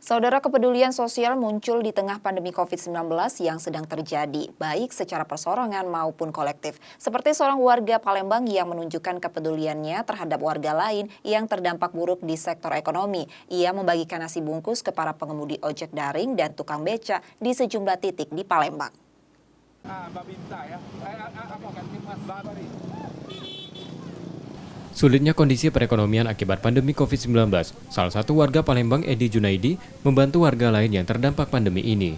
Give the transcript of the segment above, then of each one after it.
Saudara, kepedulian sosial muncul di tengah pandemi COVID-19 yang sedang terjadi, baik secara persorangan maupun kolektif. Seperti seorang warga Palembang yang menunjukkan kepeduliannya terhadap warga lain yang terdampak buruk di sektor ekonomi. Ia membagikan nasi bungkus ke para pengemudi ojek daring dan tukang beca di sejumlah titik di Palembang. Sulitnya kondisi perekonomian akibat pandemi COVID-19, salah satu warga Palembang, Edi Junaidi, membantu warga lain yang terdampak pandemi ini.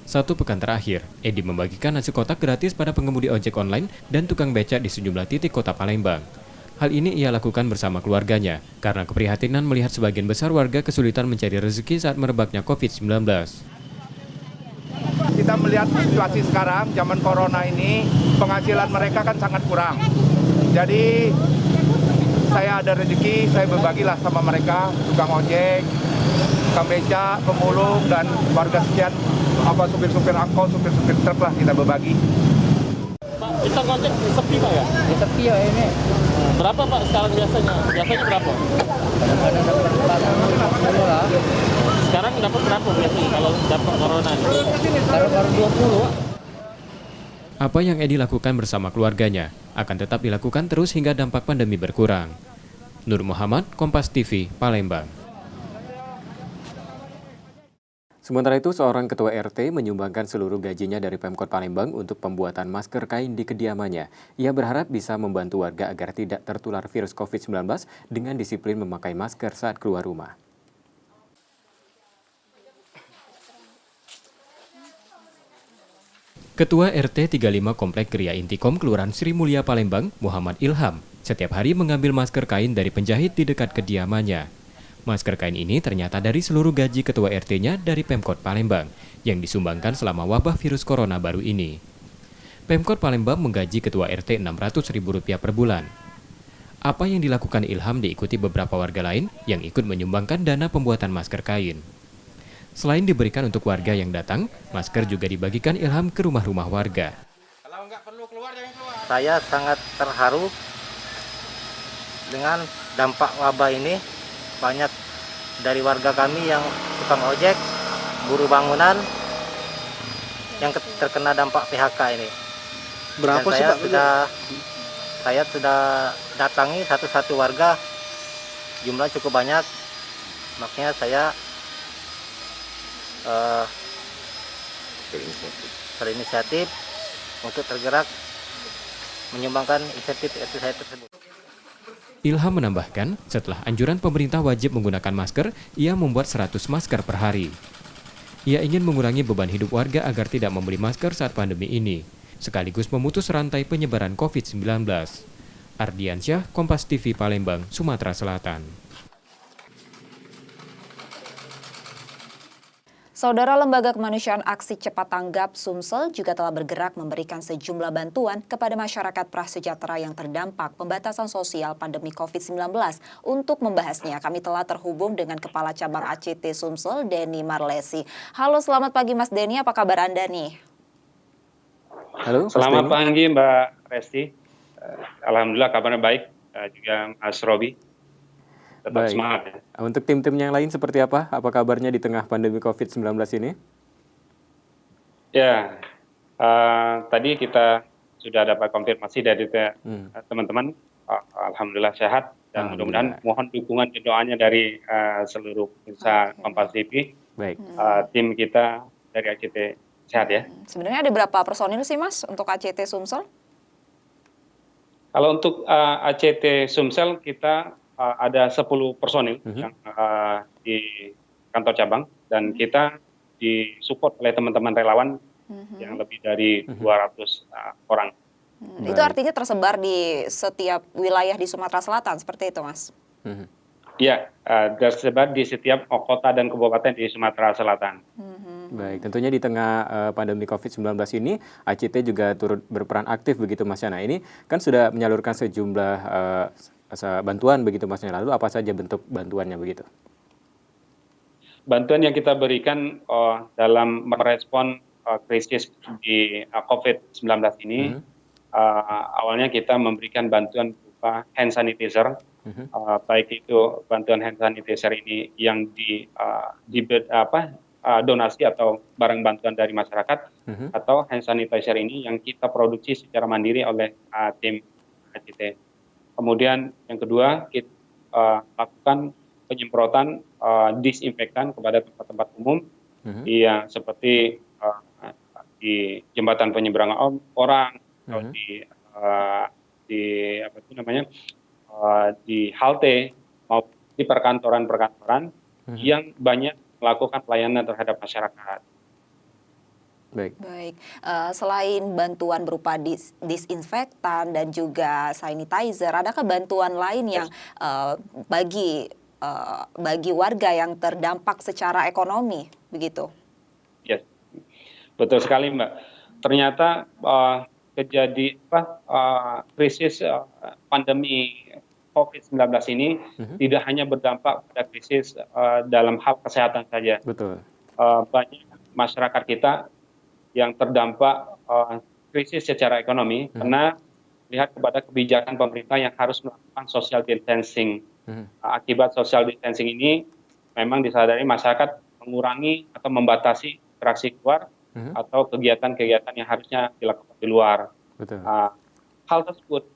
Satu pekan terakhir, Edi membagikan nasi kotak gratis pada pengemudi ojek online dan tukang becak di sejumlah titik kota Palembang. Hal ini ia lakukan bersama keluarganya, karena keprihatinan melihat sebagian besar warga kesulitan mencari rezeki saat merebaknya COVID-19. Kita melihat situasi sekarang, zaman corona ini, penghasilan mereka kan sangat kurang. Jadi, saya ada rezeki, saya berbagilah sama mereka, tukang ojek, tukang beca, pemulung, dan warga sekian, supir-supir angkot, supir-supir truk lah kita berbagi. Pak, tukang ojek sepi Pak ya? Sepi ya ini. Berapa Pak sekarang biasanya? Biasanya berapa? Kadang-kadang dapat 40 lah. Sekarang dapat berapa biasanya kalau dapat corona? Baru 20. Apa yang Edi lakukan bersama keluarganya akan tetap dilakukan terus hingga dampak pandemi berkurang. Nur Muhammad, Kompas TV, Palembang. Sementara itu, seorang ketua RT menyumbangkan seluruh gajinya dari Pemkot Palembang untuk pembuatan masker kain di kediamannya. Ia berharap bisa membantu warga agar tidak tertular virus COVID-19 dengan disiplin memakai masker saat keluar rumah. Ketua RT 35 Komplek Geria Intikom Kelurahan Sri Mulia Palembang, Muhammad Ilham, setiap hari mengambil masker kain dari penjahit di dekat kediamannya. Masker kain ini ternyata dari seluruh gaji ketua RT-nya dari Pemkot Palembang, yang disumbangkan selama wabah virus corona baru ini. Pemkot Palembang menggaji ketua RT Rp600.000 per bulan. Apa yang dilakukan Ilham diikuti beberapa warga lain yang ikut menyumbangkan dana pembuatan masker kain. Selain diberikan untuk warga yang datang, masker juga dibagikan Ilham ke rumah-rumah warga. Saya sangat terharu dengan dampak wabah ini. Banyak dari warga kami yang tukang ojek, buruh bangunan yang terkena dampak PHK ini. Berapa sih Pak? Saya sudah datangi satu-satu warga, jumlah cukup banyak. Makanya saya berinisiatif untuk tergerak menyumbangkan insentif RT saya tersebut. Ilham menambahkan, setelah anjuran pemerintah wajib menggunakan masker, ia membuat 100 masker per hari. Ia ingin mengurangi beban hidup warga agar tidak membeli masker saat pandemi ini, sekaligus memutus rantai penyebaran COVID-19. Ardiansyah, Kompas TV Palembang, Sumatera Selatan. Saudara, Lembaga Kemanusiaan Aksi Cepat Tanggap Sumsel juga telah bergerak memberikan sejumlah bantuan kepada masyarakat prasejahtera yang terdampak pembatasan sosial pandemi COVID-19. Untuk membahasnya, kami telah terhubung dengan Kepala Cabang ACT Sumsel, Denny Marlesi. Halo, selamat pagi Mas Denny, apa kabar Anda nih? Halo, selamat pagi Mbak Resti. Alhamdulillah kabarnya baik, juga Mas Robi. Tetap baik. Semangat. Untuk tim-tim yang lain seperti apa? Apa kabarnya di tengah pandemi COVID-19 ini? Ya, tadi kita sudah dapat konfirmasi dari teman-teman. Alhamdulillah sehat dan mudah-mudahan mohon dukungan dan doanya dari seluruh pemirsa Kompas TV. Baik. Tim kita dari ACT sehat ya. Sebenarnya ada berapa personil sih Mas untuk ACT Sumsel? Kalau untuk ACT Sumsel kita ada 10 personil yang di kantor cabang dan kita disupport oleh teman-teman relawan yang lebih dari 200 orang. Itu artinya tersebar di setiap wilayah di Sumatera Selatan, seperti itu Mas? Iya, tersebar di setiap kota dan kabupaten di Sumatera Selatan. Baik, tentunya di tengah pandemi COVID-19 ini, ACT juga turut berperan aktif begitu Mas Yana. Ini kan sudah menyalurkan sejumlah bantuan begitu Mas Yana. Lalu apa saja bentuk bantuannya begitu? Bantuan yang kita berikan dalam merespon krisis di COVID-19 ini, awalnya kita memberikan bantuan hand sanitizer, baik itu bantuan hand sanitizer ini yang donasi atau barang bantuan dari masyarakat, atau hand sanitizer ini yang kita produksi secara mandiri oleh tim ACT. Kemudian yang kedua, kita lakukan penyemprotan disinfektan kepada tempat-tempat umum, yang seperti di jembatan penyeberangan orang, atau di halte maupun di perkantoran-perkantoran yang banyak melakukan pelayanan terhadap masyarakat. Baik. Selain bantuan berupa disinfektan dan juga sanitizer, adakah bantuan lain yang bagi warga yang terdampak secara ekonomi, begitu? Yes, betul sekali, Mbak. Ternyata krisis pandemi COVID-19 ini tidak hanya berdampak pada krisis dalam hal kesehatan saja. Betul. Banyak masyarakat kita yang terdampak krisis secara ekonomi karena lihat kepada kebijakan pemerintah yang harus melakukan social distancing. Akibat social distancing ini memang disadari masyarakat mengurangi atau membatasi interaksi keluar atau kegiatan-kegiatan yang harusnya dilakukan di luar. Betul. Hal tersebut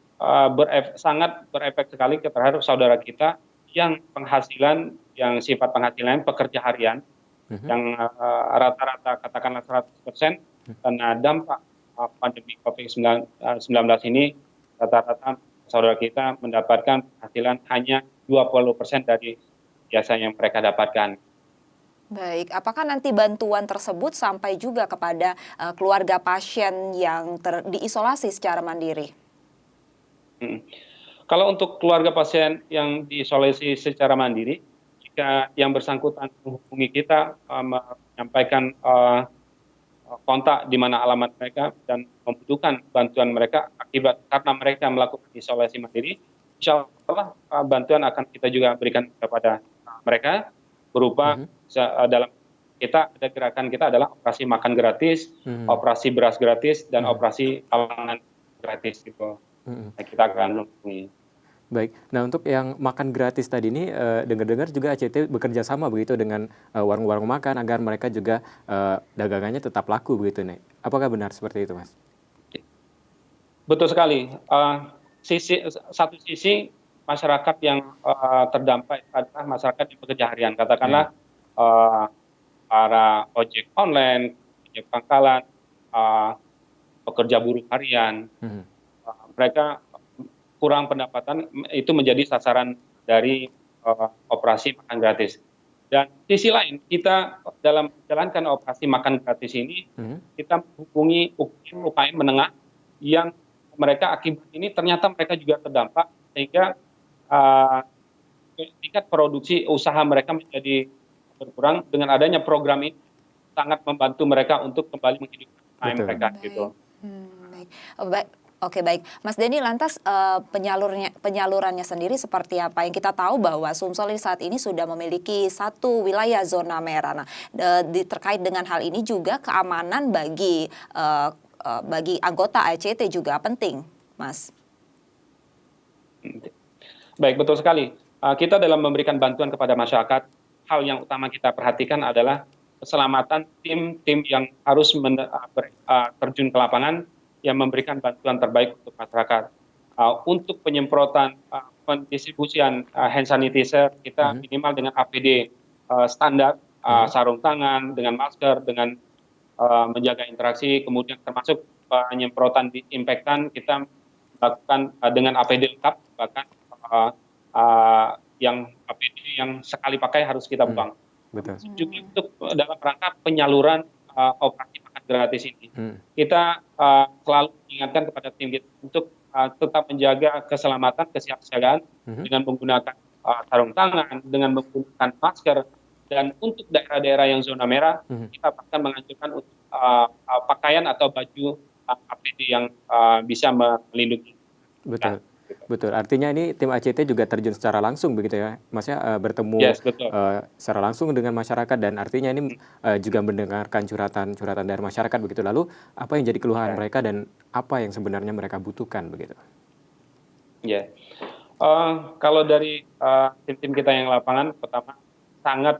sangat berefek sekali terhadap saudara kita yang penghasilan, yang sifat penghasilan pekerja harian, yang rata-rata katakanlah 100% karena dampak pandemi COVID-19 ini, rata-rata saudara kita mendapatkan penghasilan hanya 20% dari biasa yang mereka dapatkan. Baik, apakah nanti bantuan tersebut sampai juga kepada keluarga pasien yang diisolasi secara mandiri? Kalau untuk keluarga pasien yang diisolasi secara mandiri, jika yang bersangkutan menghubungi kita, menyampaikan kontak di mana alamat mereka dan membutuhkan bantuan mereka karena mereka melakukan isolasi mandiri, insya Allah bantuan akan kita juga berikan kepada mereka berupa dalam ada gerakan kita adalah operasi makan gratis, operasi beras gratis, dan operasi pangan gratis gitu. Kita akan menghubungi. Baik, nah untuk yang makan gratis tadi ini dengar-dengar juga ACT bekerja sama begitu dengan warung-warung makan agar mereka juga dagangannya tetap laku begitu, Nek. Apakah benar seperti itu, Mas? Betul sekali. Satu sisi masyarakat yang terdampak adalah masyarakat di pekerja harian, katakanlah para ojek online, ojek pangkalan, pekerja buruh harian, mereka kurang pendapatan, itu menjadi sasaran dari operasi makan gratis. Dan sisi lain, kita dalam menjalankan operasi makan gratis ini, kita menghubungi UKM menengah yang mereka akibat ini ternyata mereka juga terdampak, sehingga tingkat produksi usaha mereka menjadi berkurang. Dengan adanya program ini sangat membantu mereka untuk kembali menghidupkan usaha mereka. Gitu. Baik. Oke, baik, Mas Denny, lantas penyalurannya sendiri seperti apa? Yang kita tahu bahwa Sumsel saat ini sudah memiliki satu wilayah zona merah. Nah, terkait dengan hal ini juga keamanan bagi anggota ACT juga penting, Mas. Baik, betul sekali. Kita dalam memberikan bantuan kepada masyarakat, hal yang utama kita perhatikan adalah keselamatan tim yang harus terjun ke lapangan yang memberikan bantuan terbaik untuk masyarakat. Untuk penyemprotan, pendistribusian hand sanitizer, kita minimal dengan APD standar, sarung tangan, dengan masker, dengan menjaga interaksi, kemudian termasuk penyemprotan disinfektan, kita lakukan dengan APD lengkap, bahkan yang APD yang sekali pakai harus kita buang. Betul. Juga untuk dalam rangka penyaluran operasi makan gratis ini, kita selalu mengingatkan kepada tim kita untuk tetap menjaga keselamatan, kesiapsiagaan dengan menggunakan sarung tangan, dengan menggunakan masker, dan untuk daerah-daerah yang zona merah, kita bahkan menganjurkan untuk pakaian atau baju APD yang bisa melindungi. Betul. Betul, artinya ini tim ACT juga terjun secara langsung begitu ya, Mas ya, bertemu secara langsung dengan masyarakat dan artinya ini juga mendengarkan curhatan dari masyarakat begitu. Lalu apa yang jadi keluhan mereka dan apa yang sebenarnya mereka butuhkan begitu? Ya, kalau dari tim-tim kita yang lapangan, pertama sangat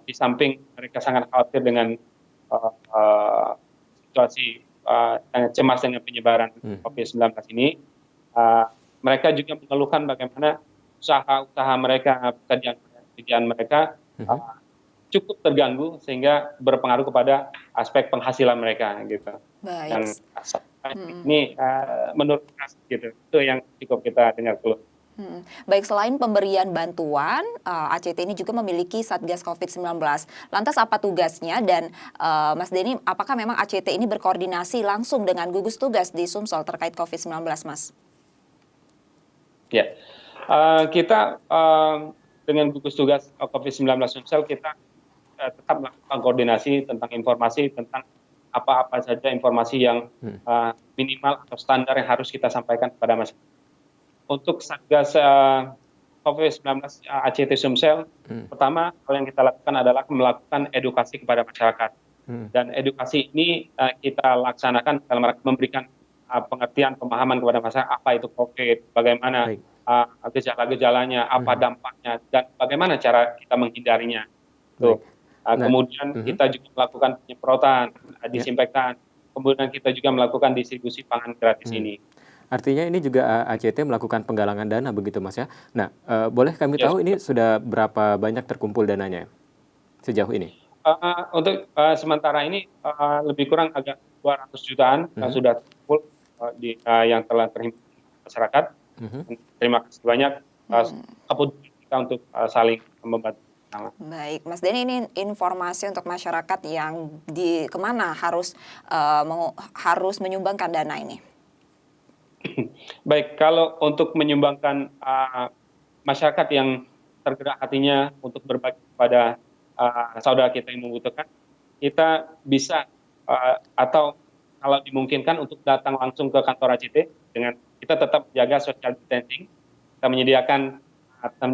di samping mereka sangat khawatir dengan situasi sangat cemas dengan penyebaran COVID-19 ini, mereka juga mengeluhkan bagaimana usaha-usaha mereka, pekerjaan mereka cukup terganggu sehingga berpengaruh kepada aspek penghasilan mereka gitu. Dan Baik. ini menurut kami gitu, itu yang cukup kita dengar keluh. Baik, selain pemberian bantuan, ACT ini juga memiliki Satgas COVID-19. Lantas apa tugasnya dan Mas Denny, apakah memang ACT ini berkoordinasi langsung dengan gugus tugas di Sumsel terkait COVID-19, Mas? Ya, kita dengan gugus tugas COVID-19 Sumsel kita tetap melakukan koordinasi tentang informasi tentang apa-apa saja informasi yang minimal atau standar yang harus kita sampaikan kepada masyarakat. Untuk Satgas COVID-19 ACT Sumsel, pertama hal yang kita lakukan adalah melakukan edukasi kepada masyarakat. Dan edukasi ini kita laksanakan dalam rangka memberikan pengertian, pemahaman kepada masyarakat apa itu COVID, bagaimana gejala-gejalanya, apa dampaknya, dan bagaimana cara kita menghindarinya. Kemudian kita juga melakukan penyemprotan, disinfektan, kemudian kita juga melakukan distribusi pangan gratis ini. Artinya ini juga ACT melakukan penggalangan dana begitu Mas ya. Nah, boleh kami tahu ini sudah berapa banyak terkumpul dananya sejauh ini? Untuk sementara ini lebih kurang agak 200 jutaan yang sudah terkumpul yang telah terhimpun masyarakat. Terima kasih banyak keputusan kita untuk saling membantu. Baik, Mas Denny, ini informasi untuk masyarakat yang kemana harus menyumbangkan dana ini? Baik, kalau untuk menyumbangkan masyarakat yang tergerak hatinya untuk berbagi kepada saudara kita yang membutuhkan, kita bisa atau kalau dimungkinkan untuk datang langsung ke kantor ACT dengan kita tetap jaga social distancing, kita menyediakan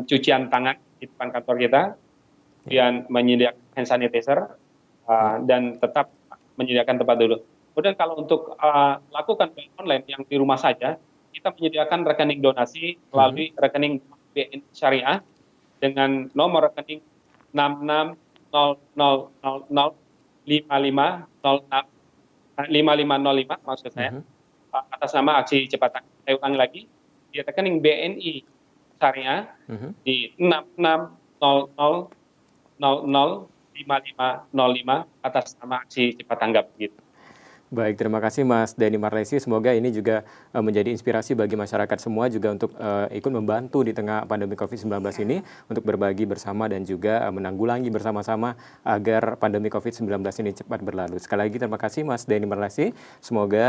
cucian tangan di depan kantor kita, kemudian menyediakan hand sanitizer dan tetap menyediakan tempat duduk. Kemudian kalau untuk lakukan online yang di rumah saja, kita menyediakan rekening donasi melalui rekening BNI Syariah dengan nomor rekening 66005505 maksud saya, atas nama aksi cepat tanggap. Saya ulangi lagi, di rekening BNI Syariah di 6600005505 atas nama aksi cepat tanggap gitu. Baik, terima kasih Mas Denny Marlesi. Semoga ini juga menjadi inspirasi bagi masyarakat semua juga untuk ikut membantu di tengah pandemi COVID-19 ini untuk berbagi bersama dan juga menanggulangi bersama-sama agar pandemi COVID-19 ini cepat berlalu. Sekali lagi terima kasih Mas Denny Marlesi. Semoga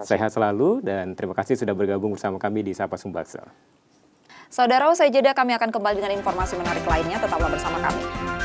sehat selalu dan terima kasih sudah bergabung bersama kami di Sapa Sumbaksel. Saudara, usai jeda kami akan kembali dengan informasi menarik lainnya. Tetaplah bersama kami.